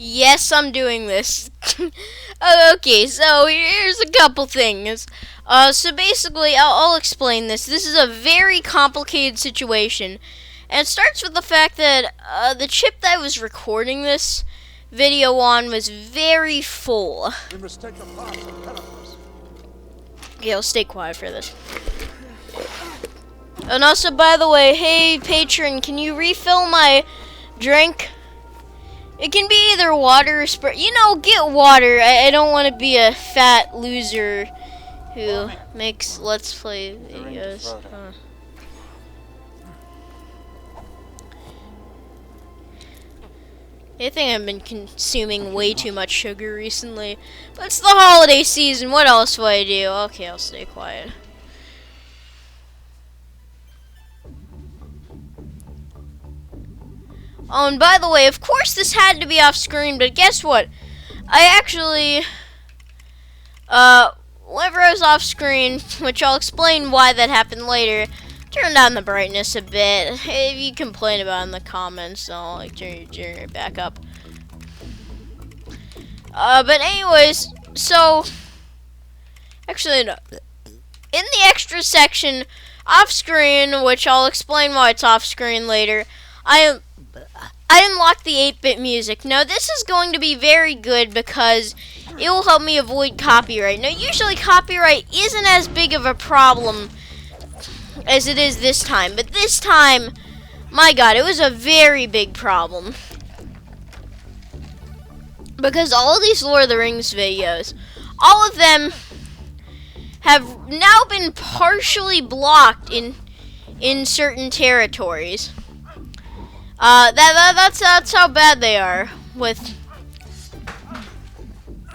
Yes, I'm doing this. Okay, so here's a couple things. So basically, I'll explain this. This is a very complicated situation. And it starts with the fact that the chip that I was recording this video on was very full. We must take the path of Telephos. Okay, I'll stay quiet for this. And also, by the way, hey, patron, can you refill my drink? It can be either water or Sprite. You know, get water. I don't want to be a fat loser who makes Let's Play videos. I think I've been consuming way too much sugar recently. But it's the holiday season. What else will I do? Okay, I'll stay quiet. Oh, and by the way, of course this had to be off screen, but guess what? I actually, whenever I was off screen, which I'll explain why that happened later, turned down the brightness a bit. If you complain about it in the comments, I'll like turn it back up. But anyways, so, actually no. In the extra section, off screen, which I'll explain why it's off screen later, I unlocked the 8-bit music. Now, this is going to be very good because it will help me avoid copyright. Now, usually copyright isn't as big of a problem as it is this time. But this time, my god, it was a very big problem. Because all of these Lord of the Rings videos, all of them have now been partially blocked in certain territories. That's how bad they are with.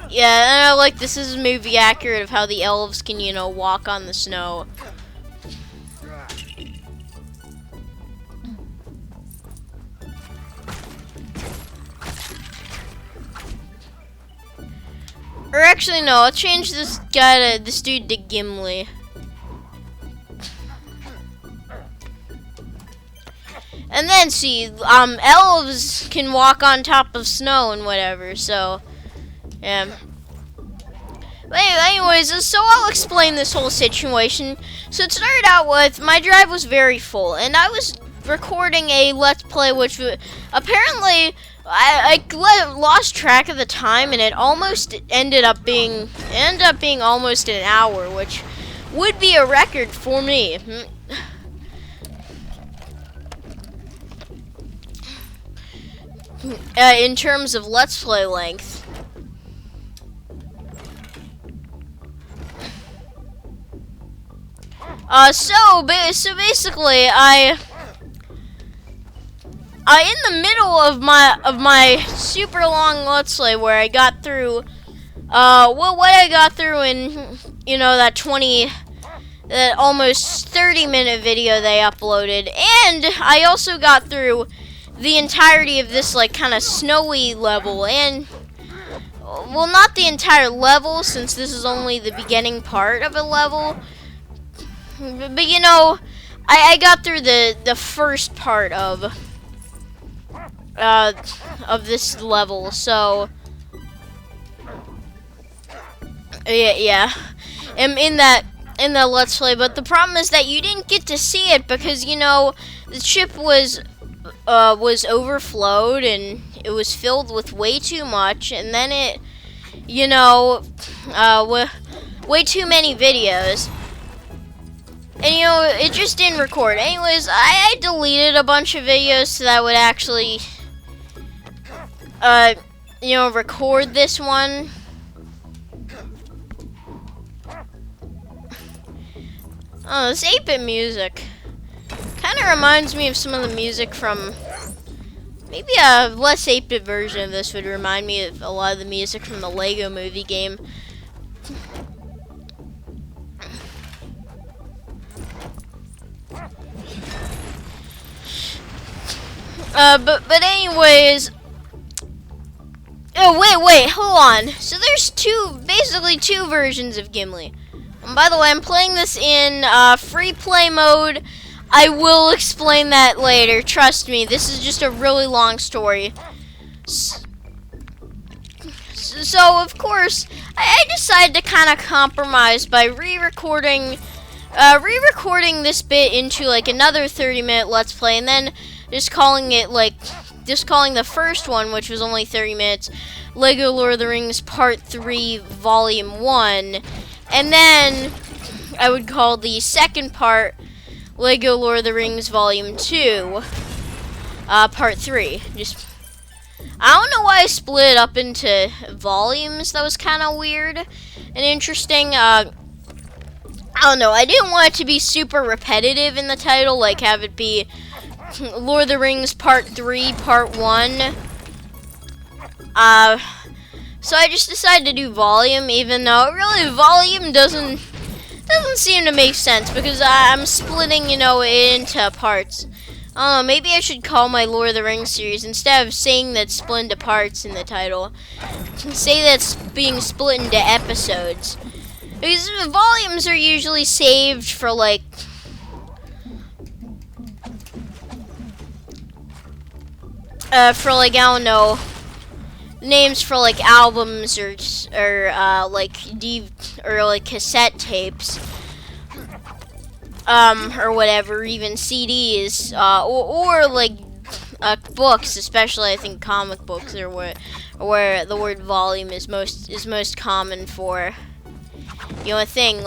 Yeah, and I like this is movie accurate of how the elves can, you know, walk on the snow. Or actually, no, I'll change this dude to Gimli. And then see, elves can walk on top of snow and whatever, so, yeah. But anyways, so I'll explain this whole situation. So it started out with, my drive was very full, and I was recording a Let's Play, which apparently, I lost track of the time, and it almost ended up being almost an hour, which would be a record for me. In terms of Let's Play length. So basically, in the middle of my super long Let's Play where I got through, what I got through in, you know, that almost 30-minute video they uploaded, and I also got through the entirety of this, like, kind of snowy level, and, well, not the entire level, since this is only the beginning part of a level, but you know, I got through the first part of this level, so, yeah, in the Let's Play, but the problem is that you didn't get to see it, because, you know, the chip was overflowed and it was filled with way too much, and then it, you know, way too many videos, and you know, it just didn't record. Anyways, I deleted a bunch of videos so that I would actually, you know, record this one. Oh, this 8-bit music kind of reminds me of some of the music from, maybe a less 8-bit version of this would remind me of a lot of the music from the Lego Movie game. But anyways, oh wait, hold on. So there's basically two versions of Gimli. And by the way, I'm playing this in free play mode. I will explain that later. Trust me, this is just a really long story. So of course, I decided to kind of compromise by re-recording this bit into like another 30-minute Let's Play, and then just calling the first one, which was only 30 minutes, Lego Lord of the Rings Part 3 Volume 1, and then I would call the second part Lego Lord of the Rings Volume 2, Part 3. I don't know why I split it up into volumes. That was kind of weird and interesting. I don't know. I didn't want it to be super repetitive in the title, like have it be Lord of the Rings Part 3, Part 1. So I just decided to do volume, even though really volume doesn't seem to make sense because I'm splitting, into parts. I don't know, maybe I should call my Lord of the Rings series, instead of saying that split into parts in the title, say that's being split into episodes. Because volumes are usually saved for I don't know, names for albums or cassette tapes. Or whatever, even CDs, or books, especially I think comic books are where the word volume is most common for, a thing.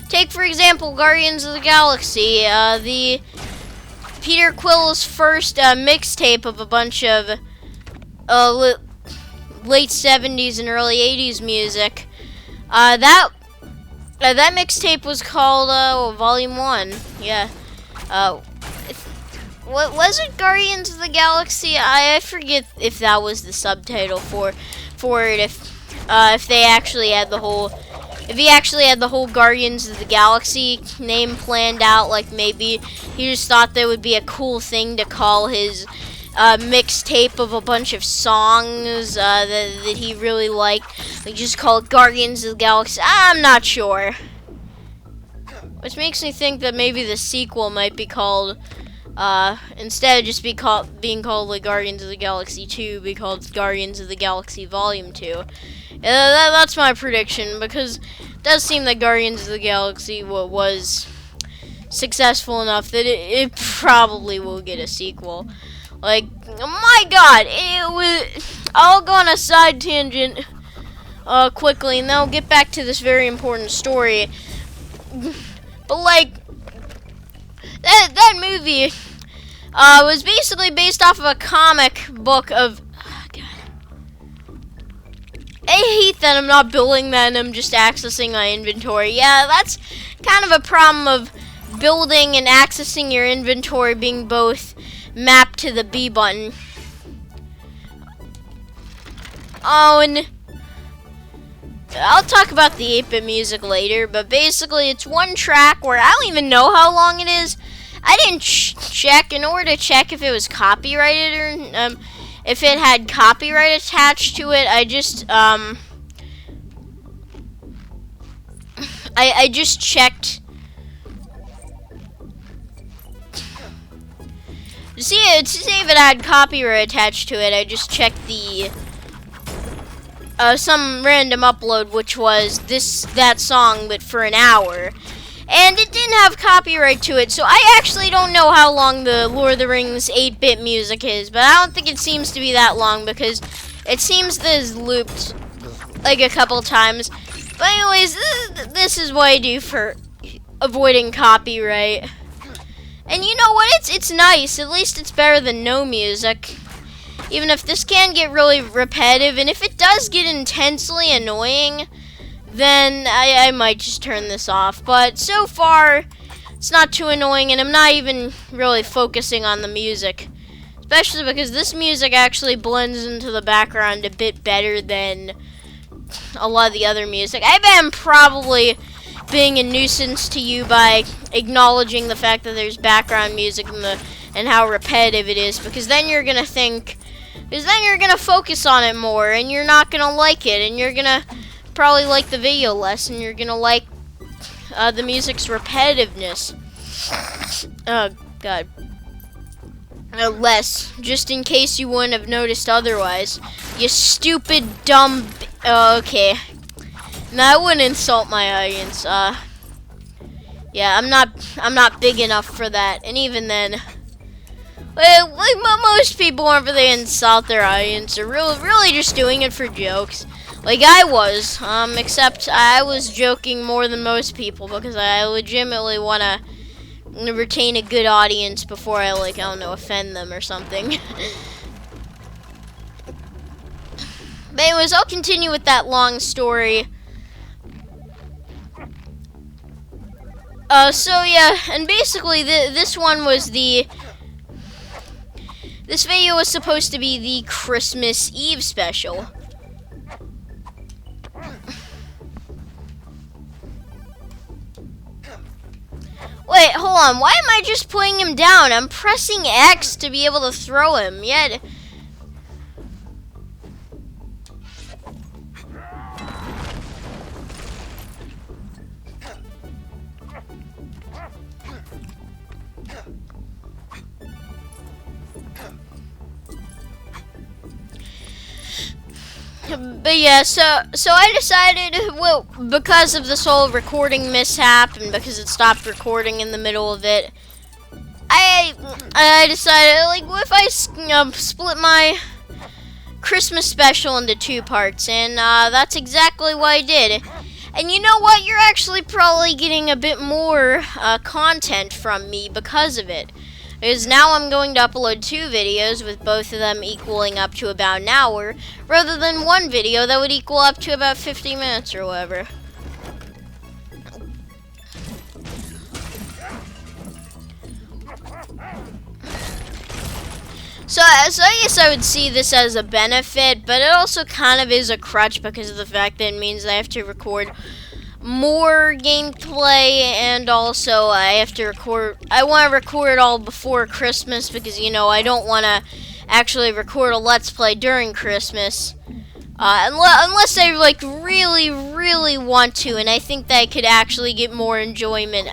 Take for example Guardians of the Galaxy, the Peter Quill's first mixtape of a bunch of late 70s and early 80s music. That mixtape was called Volume 1. Yeah. What was it? Guardians of the Galaxy? I forget if that was the subtitle for it. If they actually had the whole, if he actually had the whole Guardians of the Galaxy name planned out, like maybe he just thought that would be a cool thing to call his mixtape of a bunch of songs that he really liked. Like just call it Guardians of the Galaxy. I'm not sure. Which makes me think that maybe the sequel might be called, instead of just being called like Guardians of the Galaxy 2, be called Guardians of the Galaxy Volume 2. That's my prediction, because it does seem that Guardians of the Galaxy was successful enough that it probably will get a sequel. Like, my god, I'll go on a side tangent quickly, and then I'll get back to this very important story. But, that movie was basically based off of a comic book of... Oh, God. I hate that I'm not building that and I'm just accessing my inventory. Yeah, that's kind of a problem of building and accessing your inventory being both mapped to the B button. Oh, and I'll talk about the 8-bit music later, but basically it's one track where I don't even know how long it is. I didn't check. In order to check if it was copyrighted or if it had copyright attached to it, I just I just checked. To see if it had copyright attached to it, I just checked the some random upload, which was that song, but for an hour, and it didn't have copyright to it. So I actually don't know how long the Lord of the Rings 8-bit music is, but I don't think it seems to be that long because it seems that it's looped like a couple times. But anyways, this is what I do for avoiding copyright. And you know what? It's nice. At least it's better than no music. Even if this can get really repetitive, and if it does get intensely annoying, then I might just turn this off. But so far, it's not too annoying, and I'm not even really focusing on the music. Especially because this music actually blends into the background a bit better than a lot of the other music. I bet I'm probably being a nuisance to you by acknowledging the fact that there's background music and how repetitive it is, because then you're gonna focus on it more, and you're not gonna like it, and you're gonna probably like the video less, and you're gonna like the music's repetitiveness. Oh god. Less, just in case you wouldn't have noticed otherwise. You stupid, dumb. Okay. No, I wouldn't insult my audience. Yeah, I'm not big enough for that. And even then, like most people aren't really insult their audience. They're really just doing it for jokes. Like I was, except I was joking more than most people because I legitimately want to retain a good audience before I, like, I don't know, offend them or something. But anyways, I'll continue with that long story. So yeah, and basically this one was this video was supposed to be the Christmas Eve special. Wait, hold on. Why am I just putting him down? I'm pressing X to be able to throw him. Yet. But yeah, so I decided, well, because of this whole recording mishap and because it stopped recording in the middle of it, I decided, like, what if I split my Christmas special into 2 parts, and that's exactly what I did. And you know what? You're actually probably getting a bit more content from me because of it. Because now I'm going to upload 2 videos with both of them equaling up to about an hour, rather than 1 video that would equal up to about 50 minutes or whatever. So I guess I would see this as a benefit, but it also kind of is a crutch because of the fact that it means I have to record more gameplay, and also I have to I want to record it all before Christmas because, you know, I don't want to actually record a Let's Play during Christmas. Unless I, like, really want to, and I think that I could actually get more enjoyment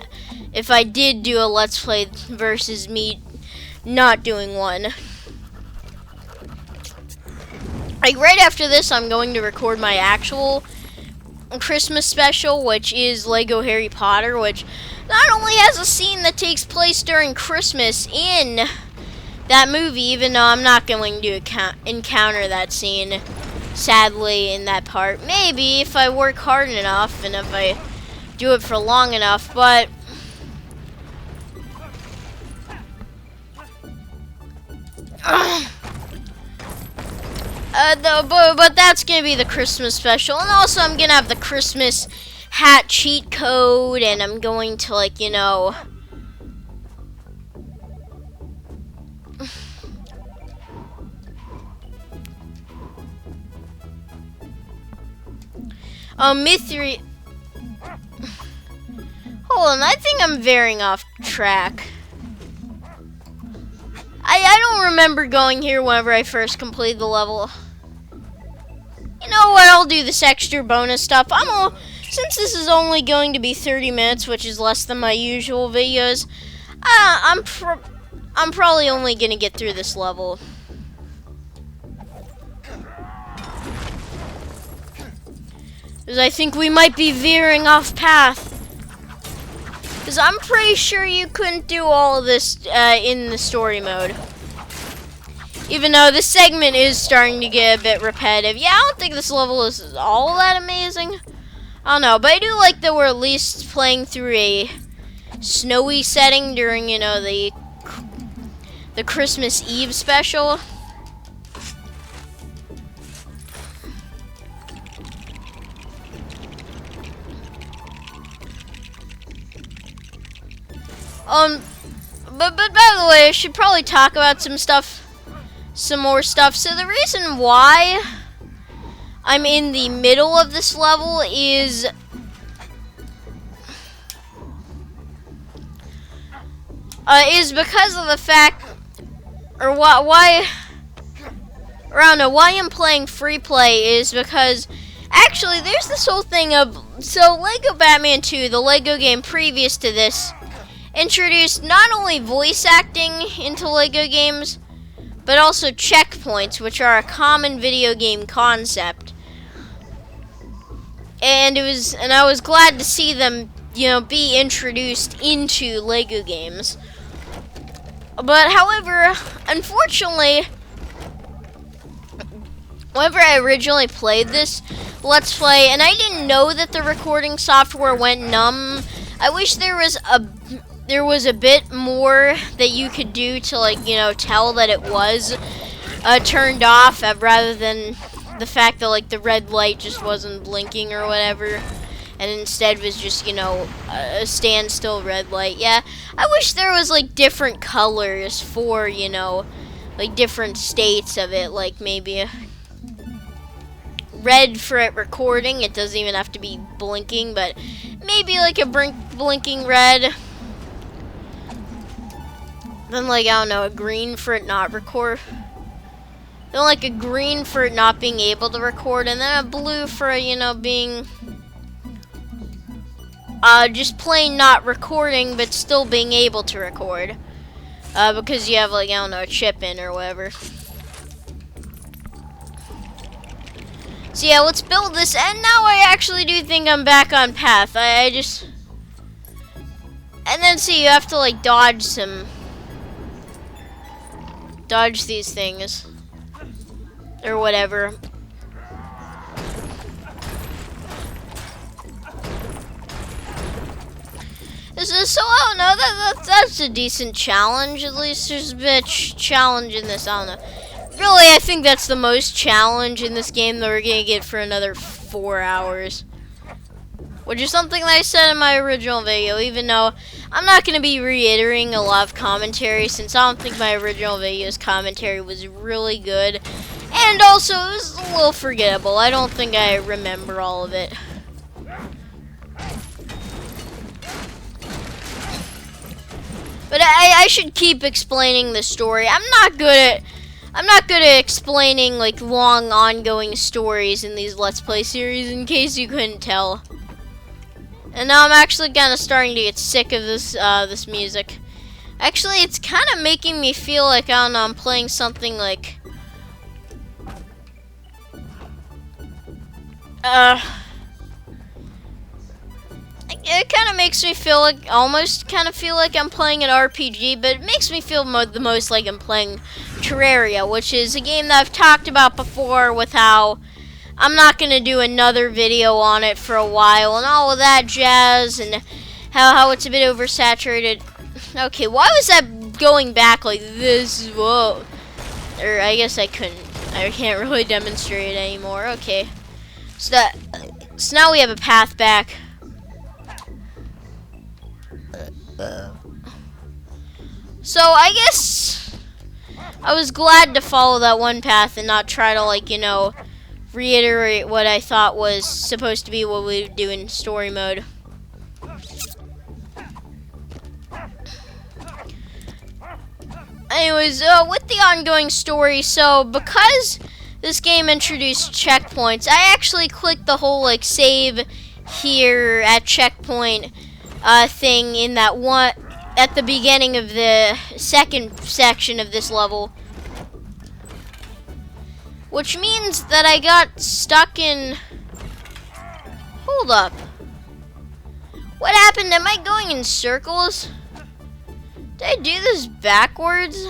if I did do a Let's Play versus me not doing one. Like, right after this, I'm going to record my actual Christmas special, which is Lego Harry Potter, which not only has a scene that takes place during Christmas in that movie, even though I'm not going to encounter that scene, sadly, in that part. Maybe if I work hard enough and if I do it for long enough, but but that's gonna be the Christmas special, and also I'm gonna have the Christmas hat cheat code, and I'm going to, like, you know, Mystery. Hold on, I think I'm veering off track. I don't remember going here whenever I first completed the level. You know what? I'll do this extra bonus stuff. Since this is only going to be 30 minutes, which is less than my usual videos, I'm probably only gonna get through this level. Because I think we might be veering off path. Because I'm pretty sure you couldn't do all of this in the story mode. Even though this segment is starting to get a bit repetitive. Yeah, I don't think this level is all that amazing. I don't know, but I do like that we're at least playing through a snowy setting during, you know, the Christmas Eve special. But by the way, I should probably talk about some more stuff. So the reason why I'm in the middle of this level is because of the fact, or why I don't know, why I'm playing free play is because actually there's this whole thing of, so Lego Batman 2, the Lego game previous to this, introduced not only voice acting into LEGO games, but also checkpoints, which are a common video game concept. And I was glad to see them, be introduced into LEGO games. But however, unfortunately, whenever I originally played this Let's Play, and I didn't know that the recording software went numb, I wish there was a bit more that you could do to tell that it was turned off, rather than the fact that the red light just wasn't blinking or whatever, and instead was just a standstill red light. Yeah, I wish there was different colors for different states of it, maybe red for it recording. It doesn't even have to be blinking, but maybe a blinking red. Then I don't know, a green for it not record. Then a green for it not being able to record, and then a blue for being just plain not recording but still being able to record. Because you have I don't know, a chip in or whatever. So yeah, let's build this, and now I actually do think I'm back on path. I just... And then see, you have to dodge these things. Or whatever. So I don't know, that's a decent challenge. At least there's a bit of challenge in this, I don't know. Really, I think that's the most challenge in this game that we're gonna get for another 4 hours. Which is something that I said in my original video, even though I'm not gonna be reiterating a lot of commentary, since I don't think my original video's commentary was really good. And also, it was a little forgettable. I don't think I remember all of it. But I should keep explaining the story. I'm not good at explaining long ongoing stories in these Let's Play series, in case you couldn't tell. And now I'm actually kind of starting to get sick of this this music. Actually, it's kind of making me feel I don't know, I'm playing something it kind of makes me feel almost feel like I'm playing an RPG, but it makes me feel the most like I'm playing Terraria, which is a game that I've talked about before, with how I'm not going to do another video on it for a while and all of that jazz, and how it's a bit oversaturated. Okay, why was that going back like this? Whoa. Or I guess I can't really demonstrate it anymore. Okay. So now we have a path back. So I guess I was glad to follow that one path and not try to reiterate what I thought was supposed to be what we would do in story mode. Anyways, with the ongoing story, so because this game introduced checkpoints, I actually clicked the whole save here at checkpoint thing in that one at the beginning of the second section of this level, which means that I got stuck in... Hold up. What happened? Am I going in circles? Did I do this backwards?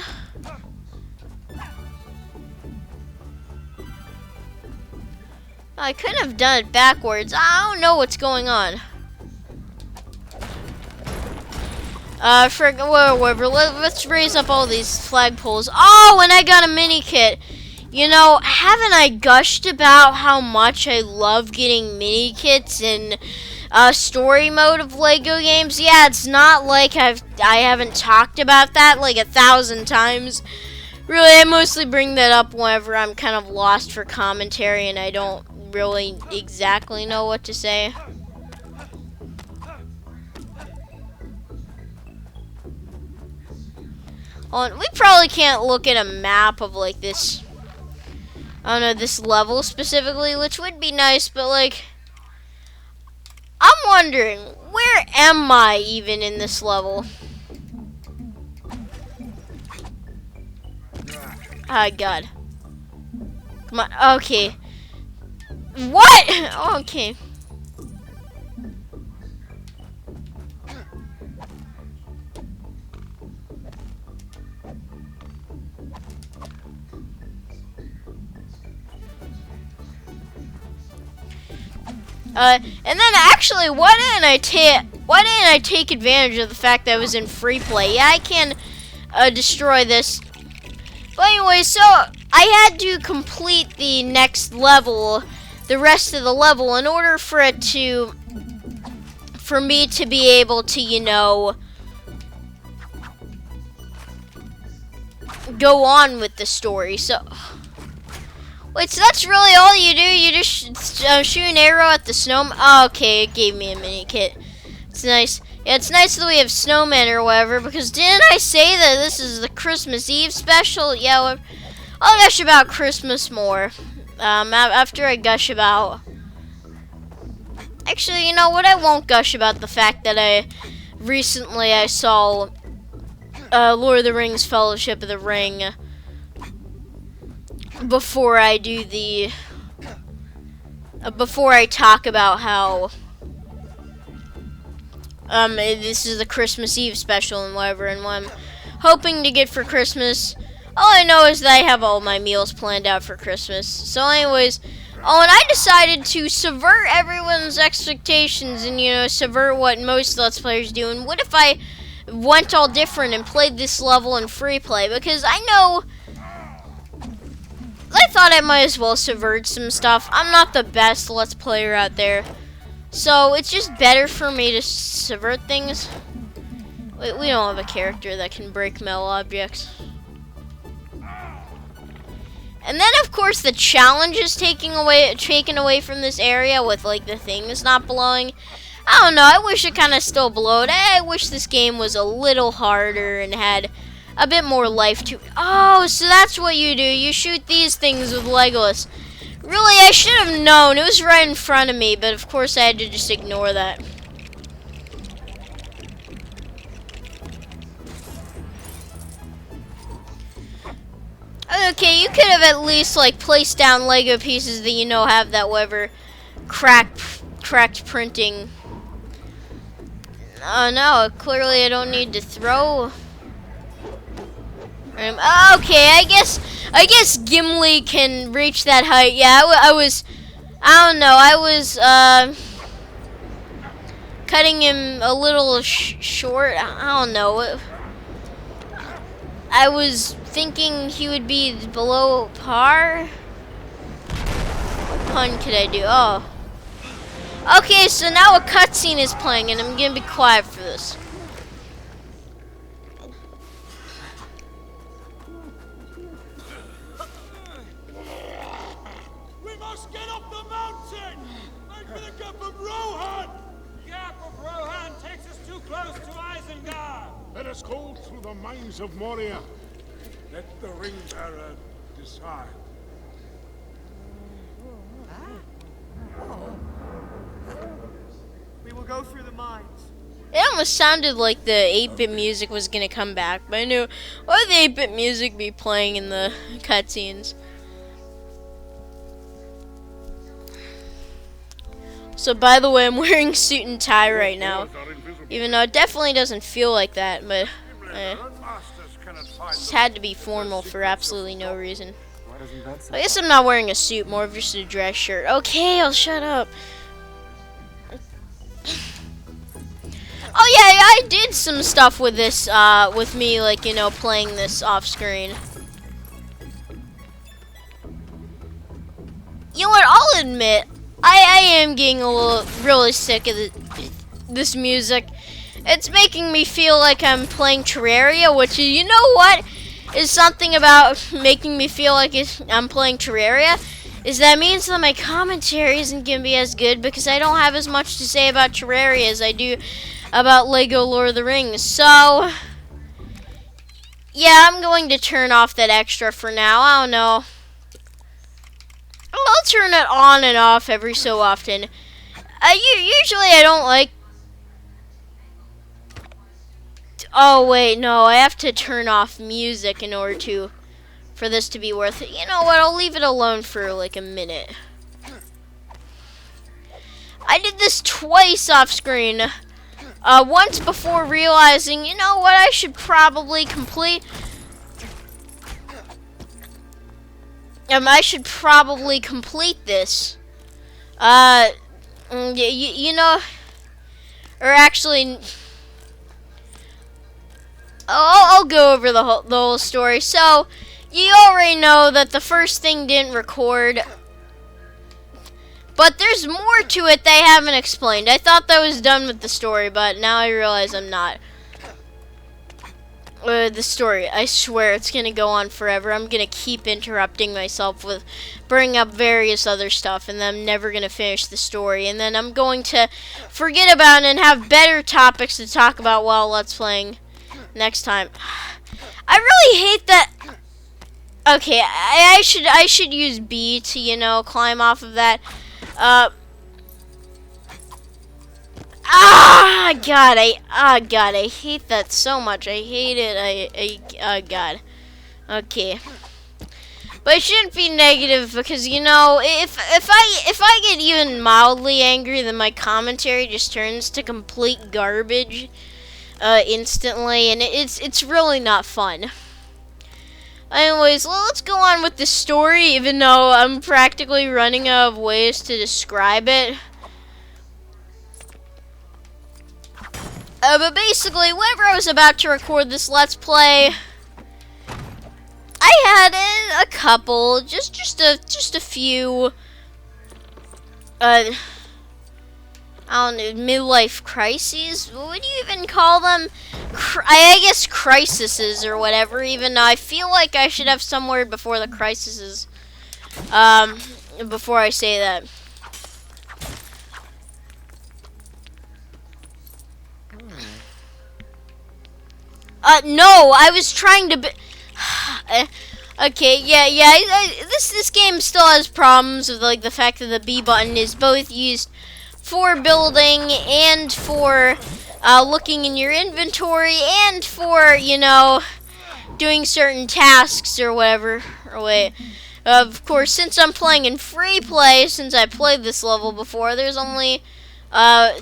I couldn't have done it backwards. I don't know what's going on. Whatever. Let's raise up all these flagpoles. Oh, and I got a mini kit. Haven't I gushed about how much I love getting mini kits in story mode of LEGO games? Yeah, it's not like I haven't talked about that 1,000 times. Really, I mostly bring that up whenever I'm kind of lost for commentary and I don't really exactly know what to say. We probably can't look at a map of this, I don't know, this level specifically, which would be nice, but I'm wondering, where am I even in this level? Oh, God. Come on. Okay. What? Okay. And then actually, why didn't I take advantage of the fact that I was in free play? Yeah, I can destroy this. But anyway, so I had to complete the next level, the rest of the level, in order for me to be able to, you know, go on with the story. So. Wait, so that's really all you do? You just shoot an arrow at the snowman? Oh, okay, it gave me a mini kit. It's nice. Yeah, it's nice that we have snowmen or whatever, because didn't I say that this is the Christmas Eve special? Yeah, I'll gush about Christmas more. After I gush about... Actually, you know what? I won't gush about the fact that recently I saw Lord of the Rings Fellowship of the Ring before I do the before I talk about how this is the Christmas Eve special and whatever, and what I'm hoping to get for Christmas. All I know is that I have all my meals planned out for Christmas. So anyways, and I decided to subvert everyone's expectations and, you know, subvert what most Let's Players do. And what if I went all different and played this level in free play? Because I thought I might as well subvert some stuff. I'm not the best Let's Player out there, so it's just better for me to subvert things. We don't have a character that can break metal objects. And then, of course, the challenge is taken away from this area with, like, the things not blowing. I don't know. I wish it kind of still blowed. I wish this game was a little harder and had a bit more life to it. Oh, so that's what you do. You shoot these things with Legolas. Really, I should have known. It was right in front of me, but of course I had to just ignore that. Okay, you could have at least, like, placed down Lego pieces that you know have that whatever cracked printing. Oh no, clearly I don't need to throw. Okay, I guess Gimli can reach that height. Yeah, I was cutting him a little short. I don't know. I was thinking he would be below par. What pun could I do? Oh. Okay, so now a cutscene is playing, and I'm gonna be quiet for this. We must get up the mountain! Make for the Gap of Rohan! The Gap of Rohan takes us too close to Isengard. Let us go through the mines of Moria. Let the ring bearer decide. We will go through the mines. It almost sounded like the 8-bit music was gonna come back, but I knew, why would the 8-bit music be playing in the cutscenes? So, by the way, I'm wearing suit and tie right now, even though it definitely doesn't feel like that, but just had to be formal for absolutely no reason. I guess I'm not wearing a suit, more of just a dress shirt. Okay, I'll shut up. Oh yeah, I did some stuff with this, with me, like, you know, playing this off screen. You know what, I'll admit, I am getting a little, really sick of this music. It's making me feel like I'm playing Terraria, which, you know what, is something about making me feel like I'm playing Terraria, is that means that my commentary isn't going to be as good because I don't have as much to say about Terraria as I do about Lego Lord of the Rings. So, yeah, I'm going to turn off that extra for now. I don't know. I'll turn it on and off every so often. Usually I don't like... Oh, wait, no, I have to turn off music in order for this to be worth it. You know what? I'll leave it alone for like a minute. I did this twice off screen. Once before realizing, you know what, I should probably complete. I should probably complete this. You know, or actually, I'll go over the whole story. So, you already know that the first thing didn't record. But there's more to it they haven't explained. I thought that was done with the story, but now I realize I'm not. The story, I swear it's gonna go on forever. I'm gonna keep interrupting myself with bringing up various other stuff, and then I'm never gonna finish the story. And then I'm going to forget about it and have better topics to talk about while Let's Playing next time. I really hate that. Okay, I should use B to, you know, climb off of that. God, I hate that so much. I hate it. God. Okay. But it shouldn't be negative because, you know, if I get even mildly angry, then my commentary just turns to complete garbage instantly, and it's really not fun. Anyways, well, let's go on with the story, even though I'm practically running out of ways to describe it. But basically, whenever I was about to record this Let's Play, I had a couple, just a few, I don't know, midlife crises? What would you even call them? I guess crises or whatever, even though I feel like I should have some word before the crises, before I say that. No, I was trying to okay, yeah, this game still has problems with, like, the fact that the B button is both used for building and for looking in your inventory and for, you know, doing certain tasks or whatever. Or wait, of course, since I'm playing in free play, since I played this level before, there's only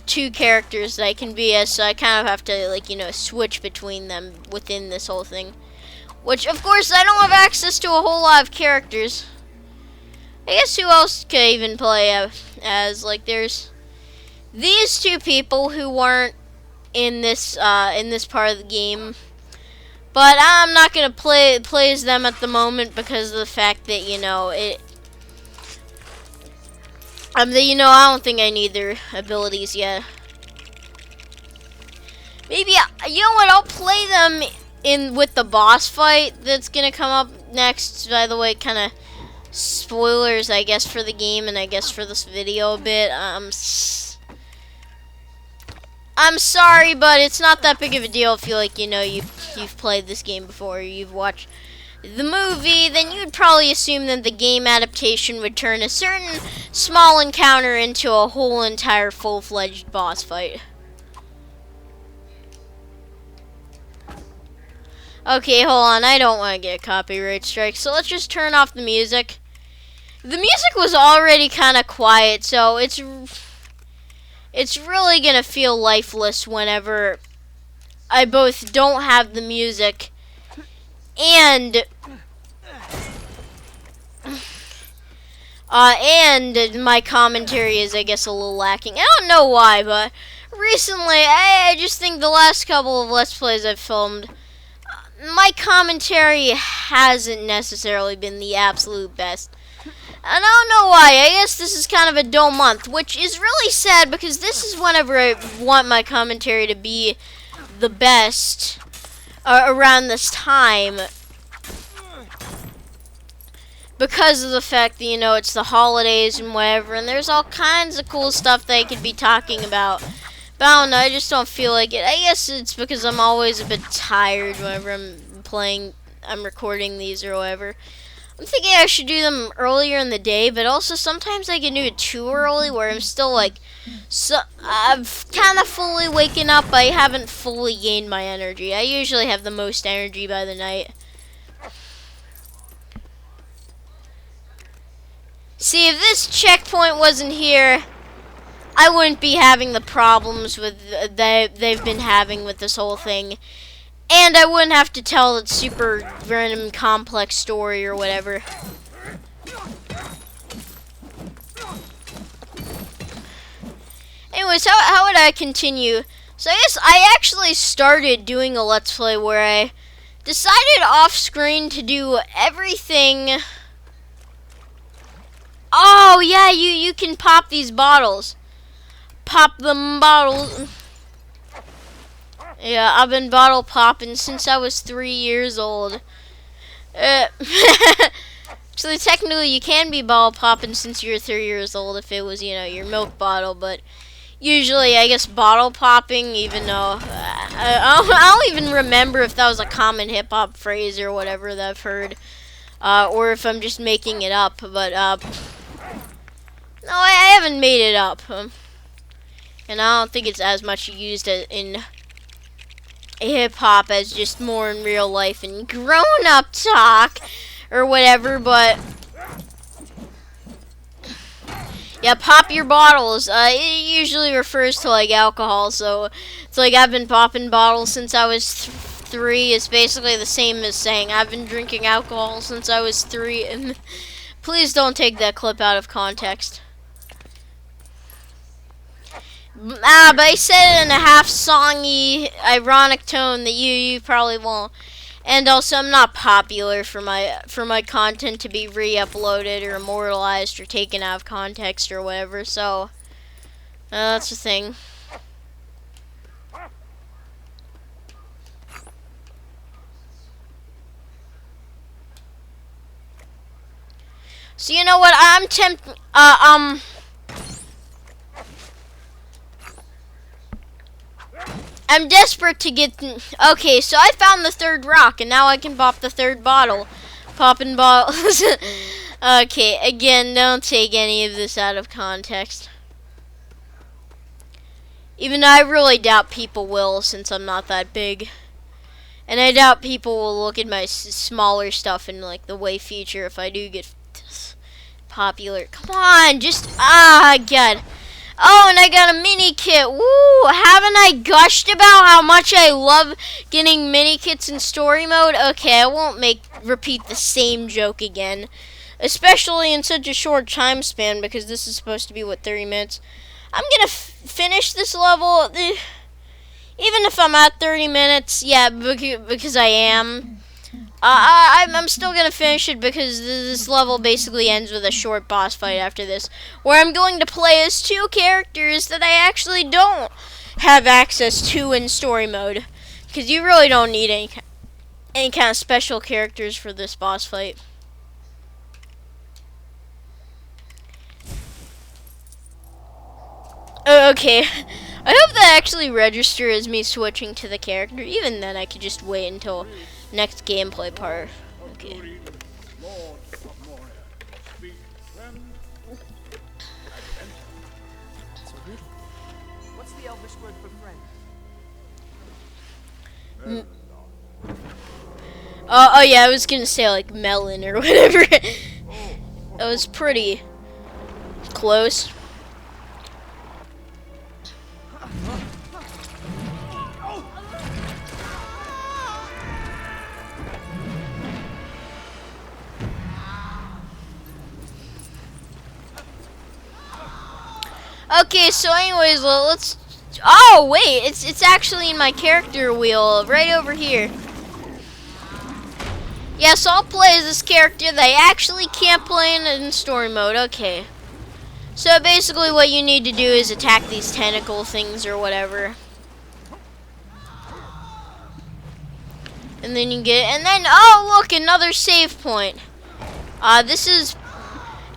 2 characters that I can be as, so I kind of have to, like, you know, switch between them within this whole thing. Which, of course, I don't have access to a whole lot of characters. I guess who else could I even play as? Like, there's these 2 people who weren't in this part of the game, but I'm not gonna play as them at the moment because of the fact that, you know, you know, I don't think I need their abilities yet. Maybe, you know what, I'll play them with the boss fight that's gonna come up next. By the way, kind of spoilers, I guess, for the game and I guess for this video a bit. I'm sorry, but it's not that big of a deal if you, like, you know, you've played this game before, or you've watched the movie. Then you'd probably assume that the game adaptation would turn a certain small encounter into a whole entire full-fledged boss fight. Okay, hold on, I don't want to get a copyright strike, so let's just turn off the music. The music was already kind of quiet, so it's really gonna feel lifeless whenever I both don't have the music and my commentary is, I guess, a little lacking. I don't know why, but recently I just think the last couple of Let's Plays I've filmed, my commentary hasn't necessarily been the absolute best. I don't know why. I guess this is kind of a dull month, which is really sad because this is whenever I want my commentary to be the best around this time. Because of the fact that, you know, it's the holidays and whatever, and there's all kinds of cool stuff that I could be talking about. But I don't know, I just don't feel like it. I guess it's because I'm always a bit tired whenever I'm recording these or whatever. I'm thinking I should do them earlier in the day, but also sometimes I can do it too early where I'm still, like, I've kind of fully waken up, but I haven't fully gained my energy. I usually have the most energy by the night. See, if this checkpoint wasn't here, I wouldn't be having the problems with they've been having with this whole thing. And I wouldn't have to tell that super random complex story or whatever. Anyways, how would I continue? So I guess I actually started doing a Let's Play where I decided off screen to do everything. Oh yeah, you can pop these bottles. Pop them bottles. Yeah, I've been bottle popping since I was 3 years old. Actually, technically, you can be bottle popping since you're 3 years old if it was, your milk bottle. But usually, I guess bottle popping, even though I don't even remember if that was a common hip hop phrase or whatever that I've heard, or if I'm just making it up. But no, I haven't made it up, and I don't think it's as much used in hip hop as just more in real life and grown up talk or whatever. But yeah, pop your bottles. It usually refers to like alcohol, so it's like I've been popping bottles since I was 3. It's basically the same as saying I've been drinking alcohol since I was 3. And please don't take that clip out of context. But I said it in a half-songy, ironic tone that you probably won't. And also, I'm not popular for my content to be re-uploaded or immortalized or taken out of context or whatever. So that's the thing. So you know what? I'm tempted. I'm desperate to get. Okay, so I found the 3rd rock, and now I can pop the 3rd bottle. Popping bottles. Okay, again, don't take any of this out of context. Even though I really doubt people will, since I'm not that big. And I doubt people will look at my smaller stuff in like the way future if I do get popular. Come on, just God. Oh, and I got a mini kit. Woo! Haven't I gushed about how much I love getting mini kits in story mode? Okay, I won't repeat the same joke again, especially in such a short time span because this is supposed to be 30 minutes. I'm gonna finish this level, even if I'm at 30 minutes. Yeah, because I am. I'm still gonna finish it because this level basically ends with a short boss fight after this, where I'm going to play as 2 characters that I actually don't have access to in story mode, because you really don't need any kind of special characters for this boss fight. Okay, I hope that actually registers as me switching to the character. Even then, I could just wait until next gameplay part. Okay. What's the Elvish word for friend? Oh yeah, I was gonna say like melon or whatever. That was pretty close. Okay, so anyways, let's. Oh wait, it's actually in my character wheel right over here. Yeah, so I'll play as this character that I actually can't play in story mode. Okay. So basically, what you need to do is attack these tentacle things or whatever, and then you get. And then look, another save point. This is.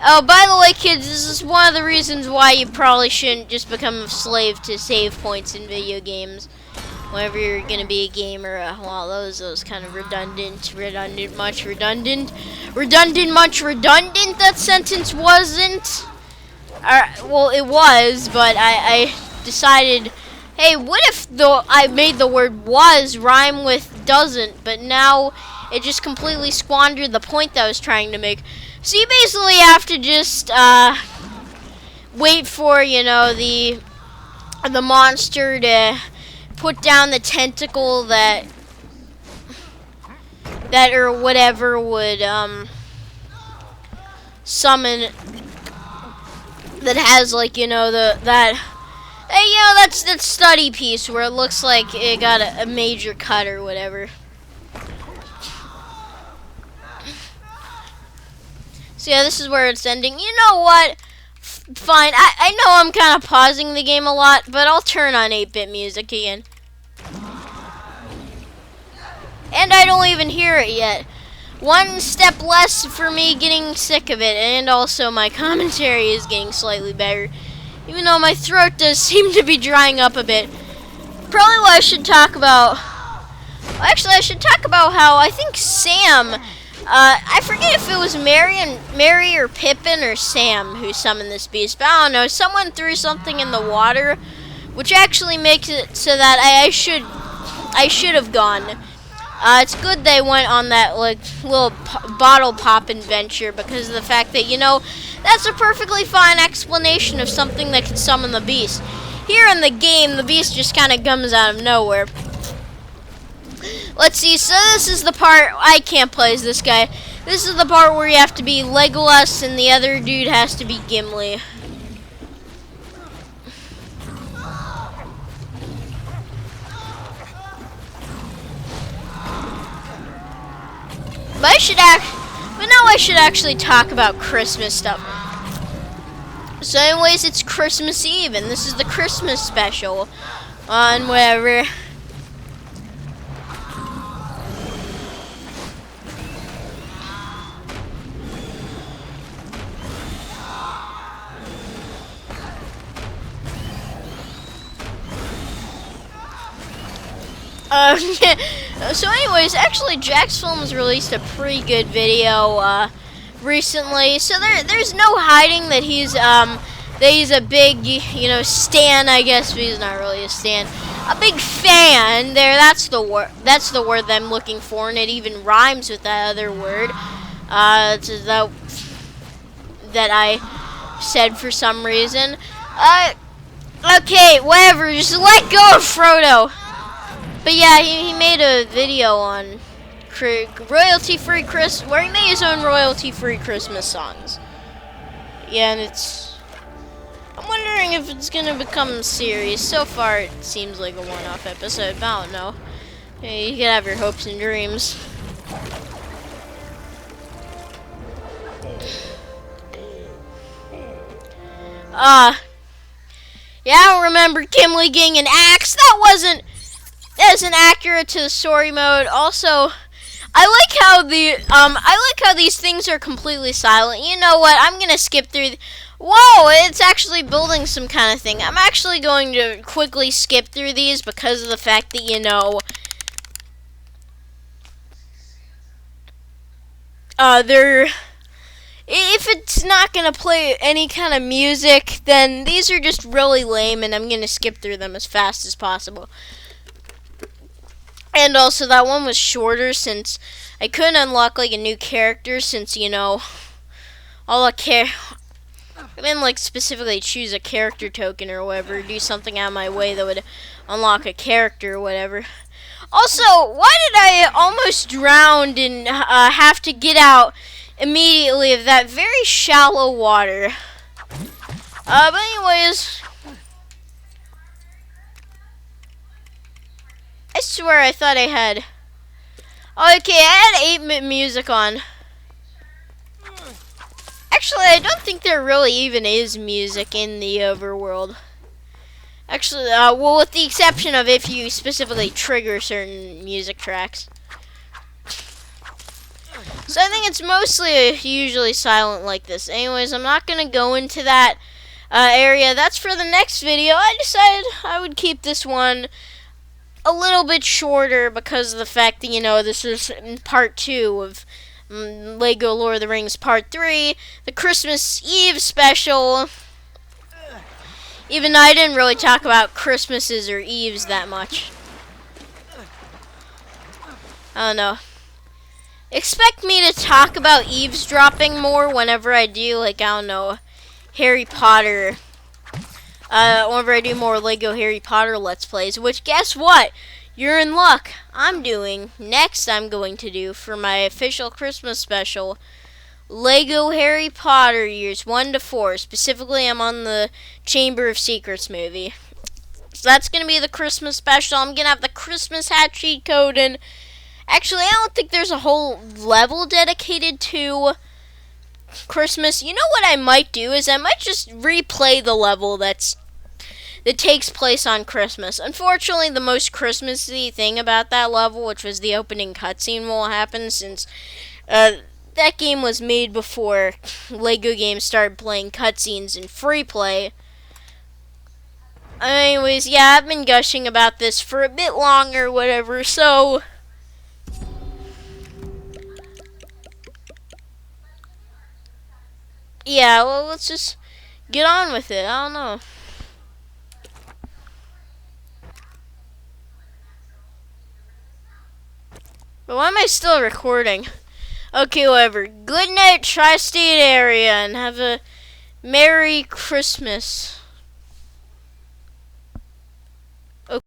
Oh, by the way, kids, this is one of the reasons why you probably shouldn't just become a slave to save points in video games. Whenever you're gonna be a gamer, well, those kind of redundant. That sentence wasn't. Well, it was, but I decided, hey, what if I made the word was rhyme with doesn't, but now it just completely squandered the point that I was trying to make. So you basically have to just wait for, you know, the monster to put down the tentacle that or whatever would summon, that has, like, you know, that hey, you know, that's that study piece where it looks like it got a major cut or whatever. So yeah, this is where it's ending. You know what? Fine. I know I'm kind of pausing the game a lot, but I'll turn on 8-bit music again. And I don't even hear it yet. One step less for me getting sick of it, and also my commentary is getting slightly better. Even though my throat does seem to be drying up a bit. Probably what I should talk about... Actually, I should talk about how I think Sam... I forget if it was Mary or Pippin or Sam who summoned this beast, but I don't know. Someone threw something in the water, which actually makes it so that I should have gone. It's good they went on that, like, little bottle pop adventure, because of the fact that, you know, that's a perfectly fine explanation of something that can summon the beast. Here in the game, the beast just kind of comes out of nowhere. Let's see, so this is the part, I can't play as this guy. This is the part where you have to be Legolas and the other dude has to be Gimli. But now I should actually talk about Christmas stuff. So anyways, it's Christmas Eve, and this is the Christmas special on whatever. So anyways, actually Jax Films released a pretty good video recently. So there's no hiding that he's a big, you know, stan, I guess, but he's not really a stan. A big fan. That's the word that I'm looking for, and it even rhymes with that other word. That I said for some reason. Okay, whatever, just let go of Frodo. But yeah, he made a video on royalty-free Christmas, where he made his own royalty-free Christmas songs. Yeah, and I'm wondering if it's gonna become a series. So far, it seems like a one-off episode, but I don't know. Hey, you can have your hopes and dreams. Yeah, I don't remember Gimli getting an axe. That isn't accurate to the story mode. Also, I like how these things are completely silent. You know what? I'm gonna skip through. Whoa! It's actually building some kind of thing. I'm actually going to quickly skip through these because of the fact that, you know, if it's not gonna play any kind of music, then these are just really lame, and I'm gonna skip through them as fast as possible. And also, that one was shorter since I couldn't unlock, like, a new character, since, you know, I didn't, like, specifically choose a character token or whatever, do something out of my way that would unlock a character or whatever. Also, why did I almost drown and have to get out immediately of that very shallow water? But anyways, I swear I thought I had... Okay, I had 8-bit music on. Actually, I don't think there really even is music in the overworld. Actually, well, with the exception of if you specifically trigger certain music tracks. So I think it's mostly usually silent like this. Anyways, I'm not going to go into that area. That's for the next video. I decided I would keep this one a little bit shorter because of the fact that, you know, this is part 2 of Lego Lord of the Rings Part 3, the Christmas Eve special. Even though I didn't really talk about Christmases or Eves that much. I don't know. expect me to talk about eavesdropping more whenever I do, like, I don't know, Harry Potter. Whenever I do more Lego Harry Potter Let's Plays, which, guess what? You're in luck. I'm going to do, for my official Christmas special, Lego Harry Potter years 1 to 4. Specifically, I'm on the Chamber of Secrets movie. So that's going to be the Christmas special. I'm going to have the Christmas hat cheat code, and actually, I don't think there's a whole level dedicated to Christmas. You know what I might do is I might just replay the level that takes place on Christmas. Unfortunately, the most Christmassy thing about that level, which was the opening cutscene, will happen since that game was made before LEGO games started playing cutscenes in free play. Anyways, yeah, I've been gushing about this for a bit longer, whatever, so yeah, well, let's just get on with it. I don't know. But why am I still recording? Okay, whatever. Good night, Tri-State area, and have a Merry Christmas.